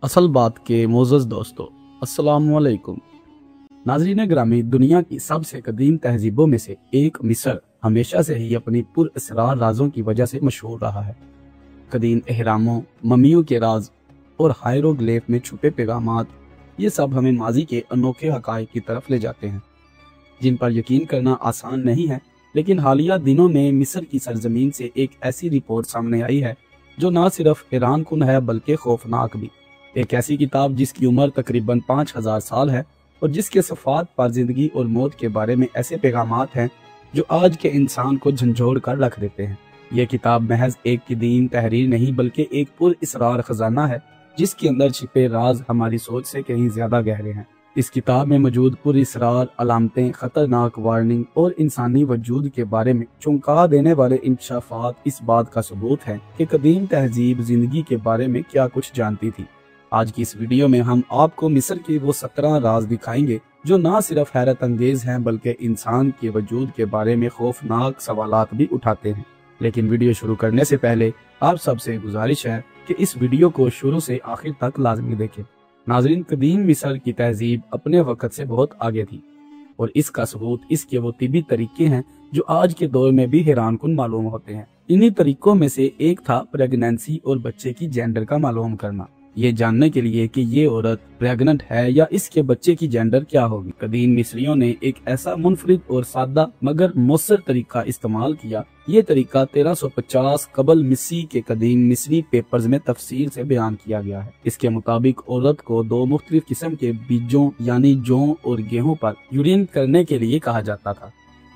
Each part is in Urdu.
اصل بات کے معزز دوستو، السلام علیکم۔ ناظرین گرامی، دنیا کی سب سے قدیم تہذیبوں میں سے ایک مصر ہمیشہ سے ہی اپنی پر اسرار رازوں کی وجہ سے مشہور رہا ہے۔ قدیم اہراموں، ممیوں کے راز اور ہائیروگلیف میں چھپے پیغامات، یہ سب ہمیں ماضی کے انوکھے حقائق کی طرف لے جاتے ہیں جن پر یقین کرنا آسان نہیں ہے۔ لیکن حالیہ دنوں میں مصر کی سرزمین سے ایک ایسی رپورٹ سامنے آئی ہے جو نہ صرف حیران کن ہے بلکہ خوفناک بھی۔ ایک ایسی کتاب جس کی عمر تقریباً 5000 سال ہے اور جس کے صفحات پر زندگی اور موت کے بارے میں ایسے پیغامات ہیں جو آج کے انسان کو جھنجھوڑ کر رکھ دیتے ہیں۔ یہ کتاب محض ایک قدیم تحریر نہیں بلکہ ایک پر اسرار خزانہ ہے جس کے اندر چھپے راز ہماری سوچ سے کہیں زیادہ گہرے ہیں۔ اس کتاب میں موجود پر اسرار علامتیں، خطرناک وارننگ اور انسانی وجود کے بارے میں چونکا دینے والے انکشافات اس بات کا ثبوت ہے کہ قدیم تہذیب زندگی کے بارے میں کیا کچھ جانتی تھی۔ آج کی اس ویڈیو میں ہم آپ کو مصر کے وہ 17 راز دکھائیں گے جو نہ صرف حیرت انگیز ہیں بلکہ انسان کے وجود کے بارے میں خوفناک سوالات بھی اٹھاتے ہیں۔ لیکن ویڈیو شروع کرنے سے پہلے آپ سب سے گزارش ہے کہ اس ویڈیو کو شروع سے آخر تک لازمی دیکھیں۔ ناظرین، قدیم مصر کی تہذیب اپنے وقت سے بہت آگے تھی اور اس کا ثبوت اس کے وہ طبی طریقے ہیں جو آج کے دور میں بھی حیران کن معلوم ہوتے ہیں۔ انہی طریقوں میں سے ایک تھا پریگنینسی اور بچے کی جینڈر کا معلوم کرنا، یہ جاننے کے لیے کہ یہ عورت پریگننٹ ہے یا اس کے بچے کی جینڈر کیا ہوگی۔ قدیم مصریوں نے ایک ایسا منفرد اور سادہ مگر مؤثر طریقہ استعمال کیا۔ یہ طریقہ 1350 قبل مسیح کے قدیم مصری پیپرز میں تفصیل سے بیان کیا گیا ہے۔ اس کے مطابق عورت کو 2 مختلف قسم کے بیجوں یعنی جوں اور گیہوں پر یورین کرنے کے لیے کہا جاتا تھا۔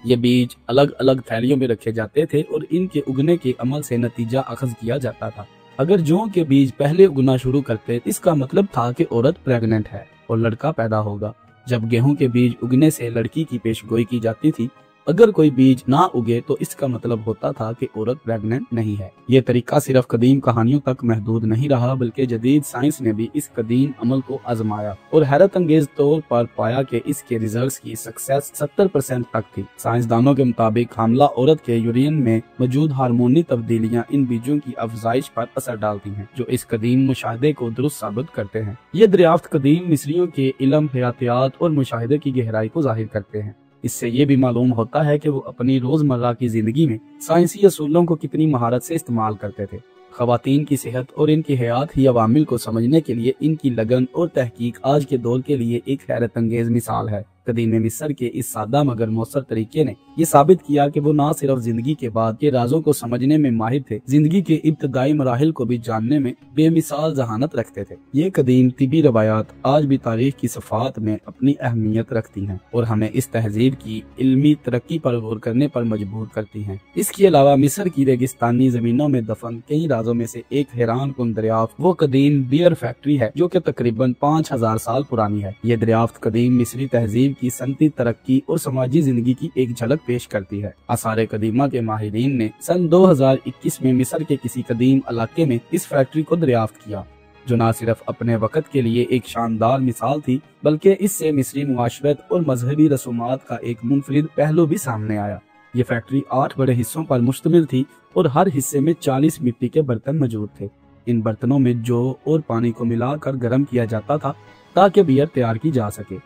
یہ بیج الگ الگ تھیلیوں میں رکھے جاتے تھے اور ان کے اگنے کے عمل سے نتیجہ اخذ کیا جاتا تھا۔ اگر جوں کے بیج پہلے اگنا شروع کرتے اس کا مطلب تھا کہ عورت پریگننٹ ہے اور لڑکا پیدا ہوگا۔ جب گیہوں کے بیج اگنے سے لڑکی کی پیش گوئی کی جاتی تھی، اگر کوئی بیج نہ اگے تو اس کا مطلب ہوتا تھا کہ عورت پریگننٹ نہیں ہے۔ یہ طریقہ صرف قدیم کہانیوں تک محدود نہیں رہا بلکہ جدید سائنس نے بھی اس قدیم عمل کو آزمایا اور حیرت انگیز طور پر پایا کہ اس کے ریزلٹس کی سکسیس 70% تک تھی۔ سائنسدانوں کے مطابق حاملہ عورت کے یورین میں موجود ہارمونی تبدیلیاں ان بیجوں کی افزائش پر اثر ڈالتی ہیں جو اس قدیم مشاہدے کو درست ثابت کرتے ہیں۔ یہ دریافت قدیم مصریوں کے علم، حیاتیات اور مشاہدے کی گہرائی کو ظاہر کرتے ہیں۔ اس سے یہ بھی معلوم ہوتا ہے کہ وہ اپنی روزمرہ کی زندگی میں سائنسی اصولوں کو کتنی مہارت سے استعمال کرتے تھے۔ خواتین کی صحت اور ان کی حیاتی عوامل کو سمجھنے کے لیے ان کی لگن اور تحقیق آج کے دور کے لیے ایک حیرت انگیز مثال ہے۔ قدیم مصر کے اس سادہ مگر مؤثر طریقے نے یہ ثابت کیا کہ وہ نہ صرف زندگی کے بعد کے رازوں کو سمجھنے میں ماہر تھے، زندگی کے ابتدائی مراحل کو بھی جاننے میں بے مثال ذہانت رکھتے تھے۔ یہ قدیم طبی روایات آج بھی تاریخ کی صفحات میں اپنی اہمیت رکھتی ہیں اور ہمیں اس تہذیب کی علمی ترقی پر غور کرنے پر مجبور کرتی ہیں۔ اس کے علاوہ مصر کی ریگستانی زمینوں میں دفن کئی رازوں میں سے ایک حیران کن دریافت وہ قدیم بیئر فیکٹری ہے جو کہ تقریباً 5000 سال پرانی ہے۔ یہ دریافت قدیم مصری تہذیب کی صنعتی ترقی اور سماجی زندگی کی ایک جھلک پیش کرتی ہے۔ آثار قدیمہ کے ماہرین نے سن 2021 میں مصر کے کسی قدیم علاقے میں اس فیکٹری کو دریافت کیا جو نہ صرف اپنے وقت کے لیے ایک شاندار مثال تھی بلکہ اس سے مصری معاشرت اور مذہبی رسومات کا ایک منفرد پہلو بھی سامنے آیا۔ یہ فیکٹری 8 بڑے حصوں پر مشتمل تھی اور ہر حصے میں 40 مٹی کے برتن موجود تھے۔ ان برتنوں میں جو اور پانی کو ملا کر گرم کیا جاتا تھا تاکہ بیئر تیار کی جا سکے۔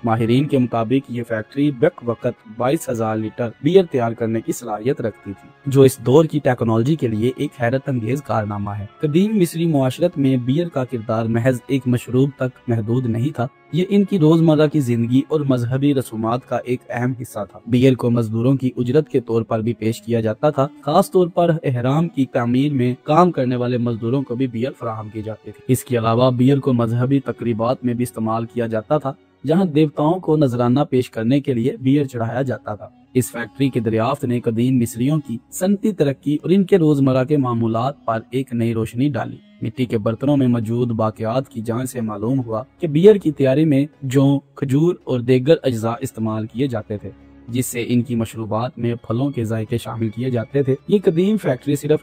ماہرین کے مطابق یہ فیکٹری بیک وقت 22,000 لیٹر بیئر تیار کرنے کی صلاحیت رکھتی تھی جو اس دور کی ٹیکنالوجی کے لیے ایک حیرت انگیز کارنامہ ہے۔ قدیم مصری معاشرت میں بیئر کا کردار محض ایک مشروب تک محدود نہیں تھا، یہ ان کی روزمرہ کی زندگی اور مذہبی رسومات کا ایک اہم حصہ تھا۔ بیئر کو مزدوروں کی اجرت کے طور پر بھی پیش کیا جاتا تھا، خاص طور پر احرام کی تعمیر میں کام کرنے والے مزدوروں کو بھی بیئر فراہم کی جاتی تھی۔ اس کے علاوہ بیئر کو مذہبی تقریبات میں بھی استعمال کیا جاتا تھا جہاں دیوتاؤں کو نذرانہ پیش کرنے کے لیے بیئر چڑھایا جاتا تھا۔ اس فیکٹری کی دریافت نے قدیم مصریوں کی صنعتی ترقی اور ان کے روزمرہ کے معمولات پر ایک نئی روشنی ڈالی۔ مٹی کے برتنوں میں موجود باقیات کی جانچ سے معلوم ہوا کہ بیئر کی تیاری میں جوں، کھجور اور دیگر اجزاء استعمال کیے جاتے تھے جس سے ان کی مشروبات میں پھلوں کے ذائقے شامل کیے جاتے تھے۔ یہ قدیم فیکٹری صرف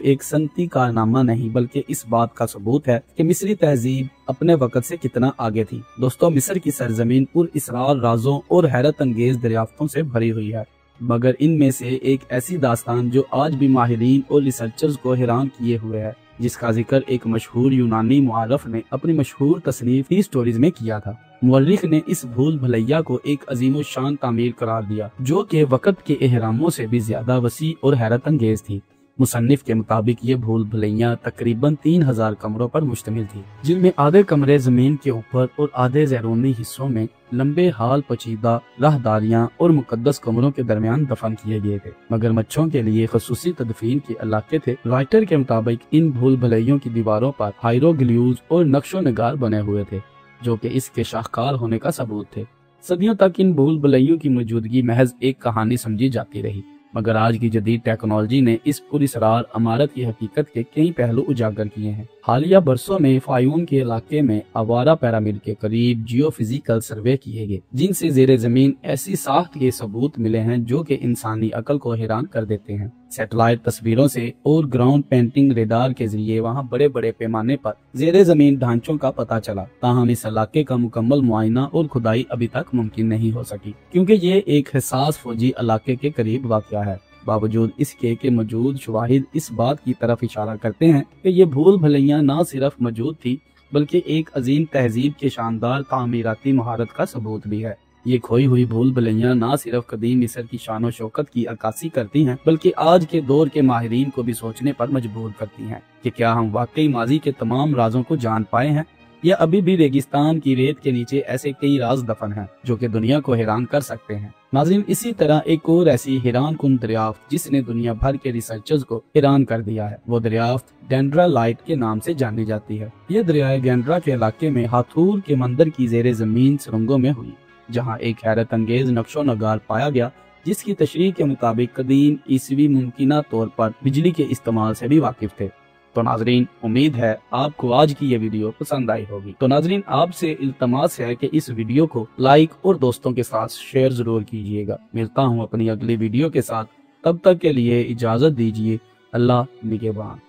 ایک صنعتی کارنامہ نہیں بلکہ اس بات کا ثبوت ہے کہ مصری تہذیب اپنے وقت سے کتنا آگے تھی۔ دوستو، مصر کی سرزمین پر اسرار رازوں اور حیرت انگیز دریافتوں سے بھری ہوئی ہے، مگر ان میں سے ایک ایسی داستان جو آج بھی ماہرین اور ریسرچرز کو حیران کیے ہوئے ہے جس کا ذکر ایک مشہور یونانی معرف نے اپنی مشہور تصنیف دی سٹوریز میں کیا تھا۔ مورخ نے اس بھول بھلیا کو ایک عظیم الشان تعمیر قرار دیا جو کہ وقت کے اہراموں سے بھی زیادہ وسیع اور حیرت انگیز تھی۔ مصنف کے مطابق یہ بھول بھلیاں تقریباً 3000 کمروں پر مشتمل تھی، جن میں آدھے کمرے زمین کے اوپر اور آدھے بیرونی حصوں میں لمبے ہال، پیچیدہ راہداریاں اور مقدس کمروں کے درمیان دفن کیے گئے تھے، مگر مچھوں کے لیے خصوصی تدفین کے علاقے تھے۔ رائٹر کے مطابق ان بھول بھلیوں کی دیواروں پر ہائیروگلیفز اور نقش و نگار بنے ہوئے تھے جو کہ اس کے شاہکار ہونے کا ثبوت تھے۔ صدیوں تک ان بھول بھلیوں کی موجودگی محض ایک کہانی سمجھی جاتی رہی، مگر آج کی جدید ٹیکنالوجی نے اس پراسرار عمارت کی حقیقت کے کئی پہلو اجاگر کیے ہیں۔ حالیہ برسوں میں فایون کے علاقے میں آوارہ پیرامڈ کے قریب جیو فزیکل سروے کیے گئے، جن سے زیر زمین ایسی ساخت کے ثبوت ملے ہیں جو کہ انسانی عقل کو حیران کر دیتے ہیں۔ سیٹلائٹ تصویروں سے اور گراؤنڈ پینٹنگ ریڈار کے ذریعے وہاں بڑے بڑے پیمانے پر زیر زمین ڈھانچوں کا پتہ چلا، تاہم اس علاقے کا مکمل معائنہ اور کھدائی ابھی تک ممکن نہیں ہو سکی کیونکہ یہ ایک حساس فوجی علاقے کے قریب واقع ہے۔ باوجود اس کے کہ موجود شواہد اس بات کی طرف اشارہ کرتے ہیں کہ یہ بھول بھلیاں نہ صرف موجود تھی بلکہ ایک عظیم تہذیب کے شاندار تعمیراتی مہارت کا ثبوت بھی ہے۔ یہ کھوئی ہوئی بھول بھلیاں نہ صرف قدیم مصر کی شان و شوکت کی عکاسی کرتی ہیں بلکہ آج کے دور کے ماہرین کو بھی سوچنے پر مجبور کرتی ہیں کہ کیا ہم واقعی ماضی کے تمام رازوں کو جان پائے ہیں یا ابھی بھی ریگستان کی ریت کے نیچے ایسے کئی راز دفن ہیں جو کہ دنیا کو حیران کر سکتے ہیں۔ ناظرین، اسی طرح ایک اور ایسی حیران کن دریافت جس نے دنیا بھر کے ریسرچرز کو حیران کر دیا ہے، وہ دریافت ڈینڈرا لائٹ کے نام سے جانی جاتی ہے۔ یہ دریائے ڈینڈرا کے علاقے میں ہاتھور کے مندر کی زیر زمین سرنگوں میں ہوئی، جہاں ایک حیرت انگیز نقش و نگار پایا گیا جس کی تشریح کے مطابق قدیم عیسوی ممکنہ طور پر بجلی کے استعمال سے بھی واقف تھے۔ تو ناظرین، امید ہے آپ کو آج کی یہ ویڈیو پسند آئی ہوگی۔ تو ناظرین، آپ سے التماس ہے کہ اس ویڈیو کو لائک اور دوستوں کے ساتھ شیئر ضرور کیجیے گا۔ ملتا ہوں اپنی اگلی ویڈیو کے ساتھ، تب تک کے لیے اجازت دیجیے۔ اللہ نگہبان۔